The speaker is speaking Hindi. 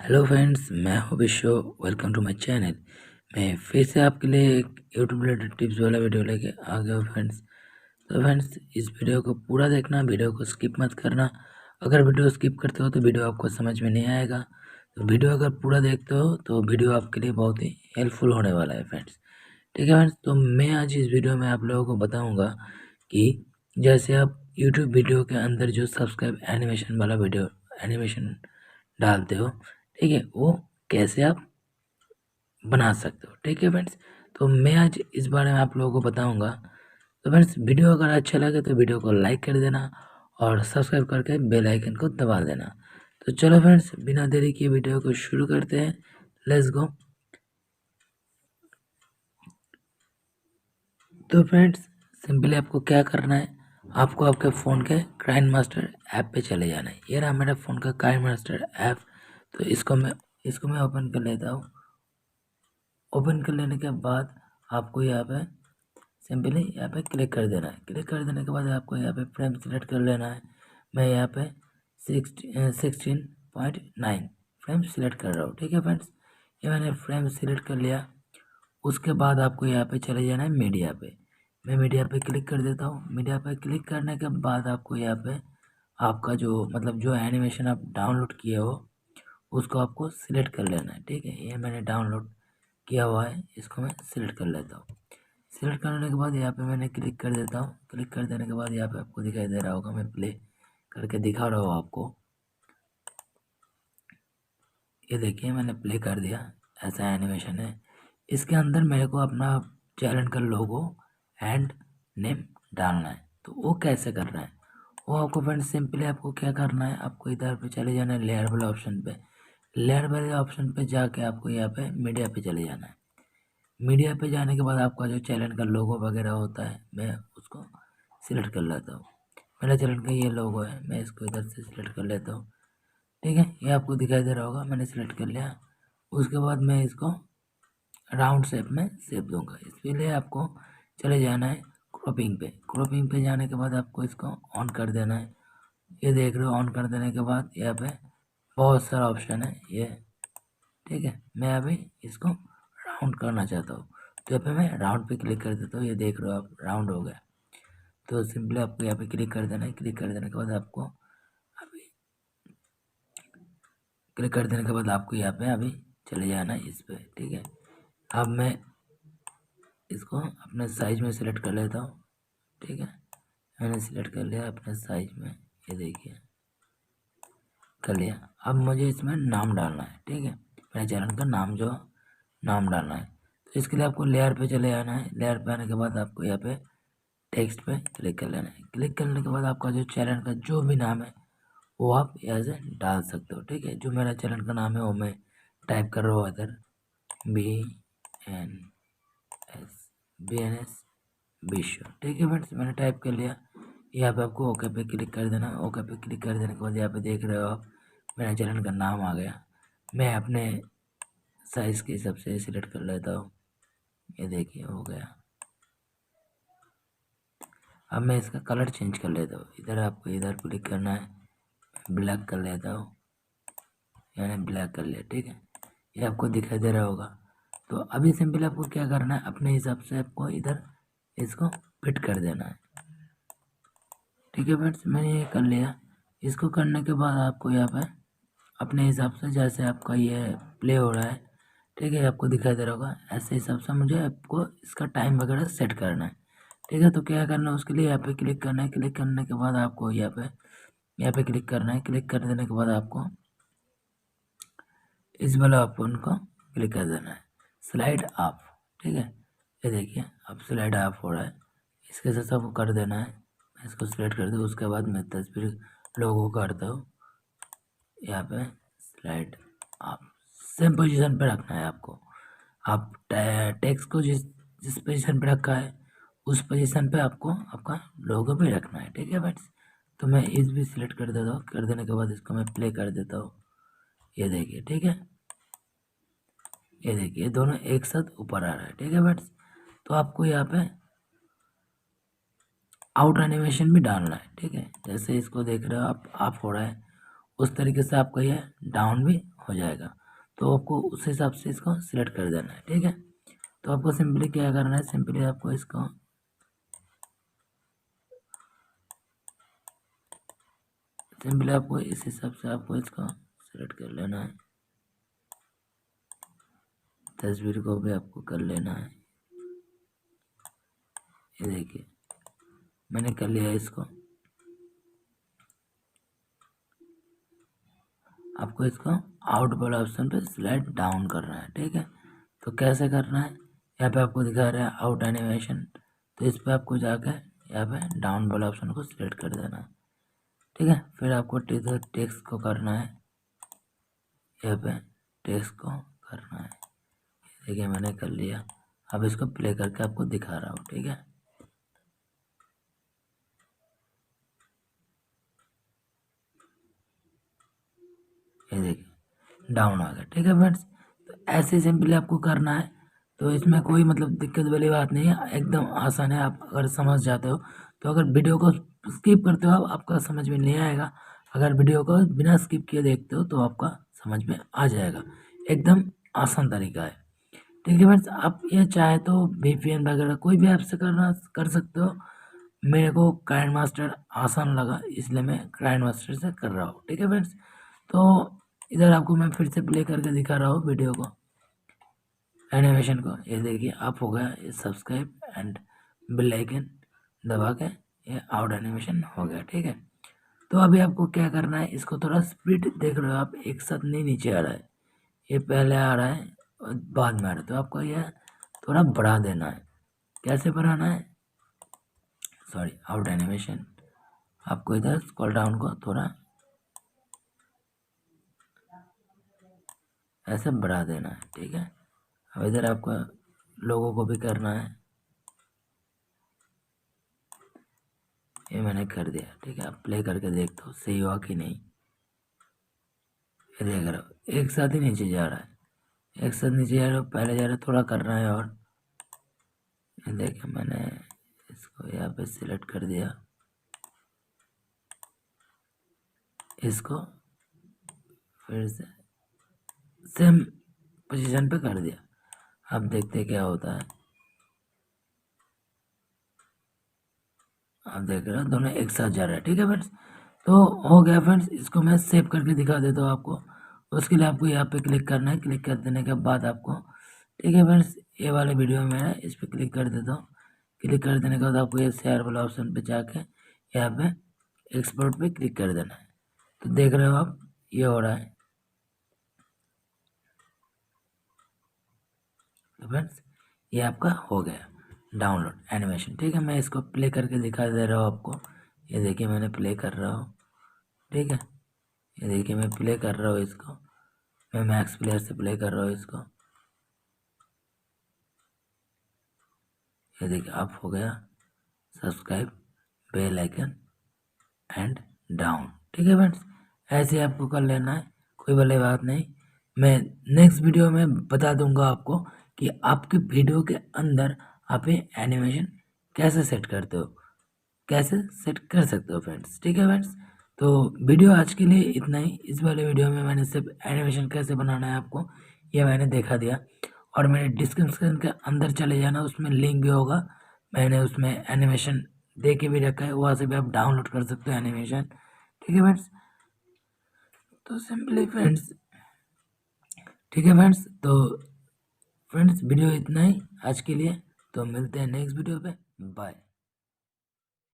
हेलो फ्रेंड्स, मैं हूँ Vishwa. Welcome to my channel. मैं फिर से आपके लिए एक यूट्यूब रिलेटेड टिप्स वाला वीडियो लेके आ गया हूँ फ्रेंड्स। तो फ्रेंड्स, इस वीडियो को पूरा देखना, वीडियो को स्किप मत करना। अगर वीडियो स्किप करते हो तो वीडियो आपको समझ में नहीं आएगा। तो वीडियो अगर पूरा देखते हो तो वीडियो आपके लिए बहुत ही हेल्पफुल होने वाला है फ्रेंड्स। ठीक है फ्रेंड्स, तो मैं आज इस वीडियो में आप लोगों को बताऊँगा कि जैसे आप यूट्यूब वीडियो के अंदर जो सब्सक्राइब एनिमेशन वाला वीडियो एनिमेशन डालते हो, ठीक है, वो कैसे आप बना सकते हो। ठीक है फ्रेंड्स, तो मैं आज इस बारे में आप लोगों को बताऊंगा। तो फ्रेंड्स, वीडियो अगर अच्छा लगे तो वीडियो को लाइक कर देना और सब्सक्राइब करके बेल आइकन को दबा देना। तो चलो फ्रेंड्स, बिना देरी किए वीडियो को शुरू करते हैं। Let's go. तो फ्रेंड्स, सिंपली आपको क्या करना है, आपको आपके फ़ोन के काइन मास्टर ऐप पे चले जाना है। ये रहा मेरा फ़ोन का काइन मास्टर ऐप। तो इसको मैं ओपन कर लेता हूँ। ओपन कर लेने के बाद आपको यहाँ पे सिंपली यहाँ पे क्लिक कर देना है। क्लिक कर देने के बाद आपको यहाँ पे फ्रेम सिलेक्ट कर लेना है। मैं यहाँ पे 16.9 फ्रेम सिलेक्ट कर रहा हूँ। ठीक है फ्रेंड्स, ये मैंने फ्रेम सिलेक्ट कर लिया। उसके बाद आपको यहाँ पे चले जाना है मीडिया पे। मैं मीडिया पे क्लिक कर देता हूँ। मीडिया पे क्लिक करने के बाद आपको यहाँ पे आपका जो मतलब जो एनिमेशन आप डाउनलोड किए हो उसको आपको सिलेक्ट कर लेना है। ठीक है, ये मैंने डाउनलोड किया हुआ है, इसको मैं सिलेक्ट कर लेता हूँ। सिलेक्ट करने के बाद यहाँ पे मैंने क्लिक कर देता हूँ। क्लिक कर देने के बाद यहाँ पे आपको दिखाई दे रहा होगा, मैं प्ले करके दिखा रहा हूँ आपको। ये देखिए, मैंने प्ले कर दिया। ऐसा एनिमेशन है। इसके अंदर मेरे को अपना चैनल का लोगो एंड नेम डालना है। तो वो कैसे करना है, वो आपको फ्रेंड्स सिंपली आपको क्या करना है, आपको इधर पे चले जाना है लेयर वाले ऑप्शन पे। लेयर वाले ऑप्शन पे जाके आपको यहाँ पे मीडिया पे चले जाना है। मीडिया पे जाने के बाद आपका जो चैनल का लोगो वगैरह होता है, मैं उसको सिलेक्ट कर लेता हूँ। मेरा चैनल का ये लोगो है, मैं इसको इधर से सिलेक्ट कर लेता हूँ। ठीक है, ये आपको दिखाई दे रहा होगा, मैंने सिलेक्ट कर लिया। उसके बाद मैं इसको राउंड शेप में शेप दूंगा। इसके लिए आपको चले जाना है क्रॉपिंग पे। क्रॉपिंग पे जाने के बाद आपको इसको ऑन कर देना है। ये देख रहे हो, ऑन कर देने के बाद यहाँ पे बहुत सारा ऑप्शन है ये। ठीक है, मैं अभी इसको राउंड करना चाहता हूँ, तो यहाँ पे मैं राउंड पे क्लिक कर देता हूँ। ये देख रहे हो आप, राउंड हो गया। तो सिंपली आपको यहाँ पे क्लिक कर देना है। क्लिक कर देने के बाद आपको अभी क्लिक कर देने के बाद आपको यहाँ पे अभी चले जाना है इस पे। ठीक है, अब मैं इसको अपने साइज में सिलेक्ट कर लेता हूँ। ठीक है, मैंने सिलेक्ट कर लिया अपने साइज में। ये देखिए, कर लिया। अब मुझे इसमें नाम डालना है। ठीक है, मेरे चैनल का नाम डालना है। तो इसके लिए आपको लेयर पे चले आना है। लेयर पे आने के बाद आपको यहाँ पे टेक्स्ट पे क्लिक कर लेना है। क्लिक करने के बाद आपका जो चैनल का जो भी नाम है वो आप यहाँ से डाल सकते हो। ठीक है, जो मेरा चैनल का नाम है वो मैं टाइप कर रहा हूँ इधर, BNS BNS विश्व। ठीक है फ्रेंड्स, मैंने टाइप कर लिया। यहाँ पे आपको ओके पे क्लिक कर देना। ओके पे क्लिक कर देने के बाद यहाँ पे देख रहे हो आप, मेरा चैनल का नाम आ गया। मैं अपने साइज़ के हिसाब से सिलेक्ट कर लेता हूँ। ये देखिए, हो गया। अब मैं इसका कलर चेंज कर लेता हूँ। इधर आपको इधर क्लिक करना है, ब्लैक कर लेता हूँ। मैंने ब्लैक कर लिया। ठीक है, ये आपको दिखाई दे रहा होगा। तो अभी सिंपल आपको क्या करना है, अपने हिसाब से आपको इधर इसको फिट कर देना है। ठीक है फ्रेंड्स, मैंने ये कर लिया। इसको करने के बाद आपको यहाँ पे अपने हिसाब से जैसे आपका ये प्ले हो रहा है, ठीक है, आपको दिखाई दे रहा होगा, ऐसे हिसाब से मुझे आपको इसका टाइम वगैरह सेट करना है। ठीक है, तो क्या करना है, उसके लिए यहाँ पे क्लिक करना है। क्लिक करने के बाद आपको यहाँ पे क्लिक करना है। क्लिक कर देने के बाद आपको इस वाला ऑप्शन को क्लिक कर देना है, स्लाइड अप। ठीक है, ये देखिए अब स्लाइड अप हो रहा है। इसके साथ सबको कर देना है। मैं इसको सिलेक्ट कर दूँ, उसके बाद मैं तस्वीर लोगों को करता हूँ। यहाँ पे स्लाइड अप, सेम पोजीशन पे रखना है आपको। आप टेक्स्ट को जिस जिस पोजीशन पे रखा है उस पोजीशन पे आपको आपका लोगो भी रखना है। ठीक है फ्रेंड्स, तो मैं इस भी सिलेक्ट कर देता हूँ। कर देने के बाद इसको मैं प्ले कर देता हूँ। ये देखिए, ठीक है, ये देखिए दोनों एक साथ ऊपर आ रहा है। ठीक है फ्रेंड्स, तो आपको यहाँ पे आउट एनिमेशन भी डालना है। ठीक है, जैसे इसको देख रहे हो आप हो रहा है, उस तरीके से आपका ये डाउन भी हो जाएगा। तो आपको उस हिसाब से इसको सिलेक्ट कर देना है, ठीक है। तो आपको सिंपली क्या करना है, सिंपली आपको इसको इस हिसाब से आपको इसको सिलेक्ट कर लेना है। तस्वीर को भी आपको कर लेना है। ये देखिए मैंने कर लिया इसको। आपको इसको आउट वाला ऑप्शन पे स्लाइड डाउन करना है, ठीक है। तो कैसे करना है, यहाँ पे आपको दिखा रहा है आउट एनिमेशन, तो इस पे आपको जाकर यहाँ पे डाउन वाला ऑप्शन को सिलेक्ट कर देना है, ठीक है। फिर आपको टेक्स्ट को करना है, यहाँ पे टेक्स्ट को करना है। देखिए मैंने कर लिया। अब इसको प्ले करके आपको दिखा रहा हूँ, ठीक है। ये देखिए डाउन आ गया, ठीक है फ्रेंड्स। तो ऐसे सिंपली आपको करना है। तो इसमें कोई मतलब दिक्कत वाली बात नहीं है, एकदम आसान है। आप अगर समझ जाते हो तो, अगर वीडियो को स्किप करते हो आप, आपका समझ में नहीं आएगा। अगर वीडियो को बिना स्किप किए देखते हो तो आपका समझ में आ जाएगा। एकदम आसान तरीका है, ठीक है फ्रेंड्स। आप ये चाहे तो VPN वगैरह कोई भी ऐप से करना कर सकते हो। मेरे को काइंड मास्टर आसान लगा, इसलिए मैं काइंड मास्टर से कर रहा हूँ, ठीक है फ्रेंड्स। तो इधर आपको मैं फिर से प्ले करके दिखा रहा हूँ वीडियो को, एनिमेशन को। ये देखिए आप हो गया, ये सब्सक्राइब एंड बेल आइकन दबा के ये आउट एनिमेशन हो गया, ठीक है। तो अभी आपको क्या करना है, इसको थोड़ा स्पीड देख रहे हो आप, एक साथ नहीं नीचे आ रहा है, ये पहले आ रहा है और बाद में आ रहा है। तो आपको यह थोड़ा बढ़ा देना है। कैसे बढ़ाना है, सॉरी, आउट एनिमेशन। आपको इधर स्क्रॉल डाउन को थोड़ा ऐसे बढ़ा देना है, ठीक है। अब इधर आपको लोगों को भी करना है, ये मैंने कर दिया, ठीक है। आप प्ले करके देखते हो सही हुआ कि नहीं। ये देख रहे हो एक साथ ही नीचे जा रहा है, एक साथ नीचे जा रहा है, पहले जा रहा है, थोड़ा करना है। और ये देखिए मैंने इसको यहाँ पे सिलेक्ट कर दिया, इसको फिर से सेम पोजीशन पे कर दिया। अब देखते क्या होता है। आप देख रहे हो दोनों एक साथ जा रहा है, ठीक है फ्रेंड्स। तो हो गया फ्रेंड्स, इसको मैं सेव करके दिखा देता हूँ आपको। उसके लिए आपको यहाँ पे क्लिक करना है। क्लिक कर देने के बाद आपको, ठीक है फ्रेंड्स, ये वाले वीडियो में है, इस पर क्लिक कर देता हूँ। क्लिक कर देने के बाद आपको ये शेयर वाला ऑप्शन पे जाके यहाँ पे एक्सपोर्ट पे क्लिक कर देना है। तो देख रहे हो आप ये हो रहा है। तो फ्रेंड्स ये आपका हो गया डाउनलोड एनिमेशन, ठीक है। मैं इसको प्ले करके दिखा दे रहा हूँ आपको। ये देखिए मैंने प्ले कर रहा हूँ, ठीक है। ये देखिए मैं प्ले कर रहा हूँ इसको, मैं मैक्स प्लेयर से प्ले कर रहा हूँ इसको। ये देखिए आप हो गया subscribe, bell icon and down, ठीक है फ्रेंड्स। ऐसे आपको कर लेना है, कोई बड़ी बात नहीं। मैं नेक्स्ट वीडियो में बता दूंगा आपको कि आपके वीडियो के अंदर आप ये एनिमेशन कैसे सेट करते हो, कैसे सेट कर सकते हो फ्रेंड्स, ठीक है फ्रेंड्स। तो वीडियो आज के लिए इतना ही। इस वाले वीडियो में मैंने सिर्फ एनिमेशन कैसे बनाना है आपको ये मैंने दिखा दिया। और मेरे डिस्क्रिप्शन के अंदर चले जाना, उसमें लिंक भी होगा, मैंने उसमें एनिमेशन दे के भी रखा है, वहाँ से भी आप डाउनलोड कर सकते हो एनिमेशन, ठीक है फ्रेंड्स। तो सिंपली फ्रेंड्स, ठीक है फ्रेंड्स। तो फ्रेंड्स वीडियो इतना ही आज के लिए, तो मिलते हैं नेक्स्ट वीडियो पे, बाय।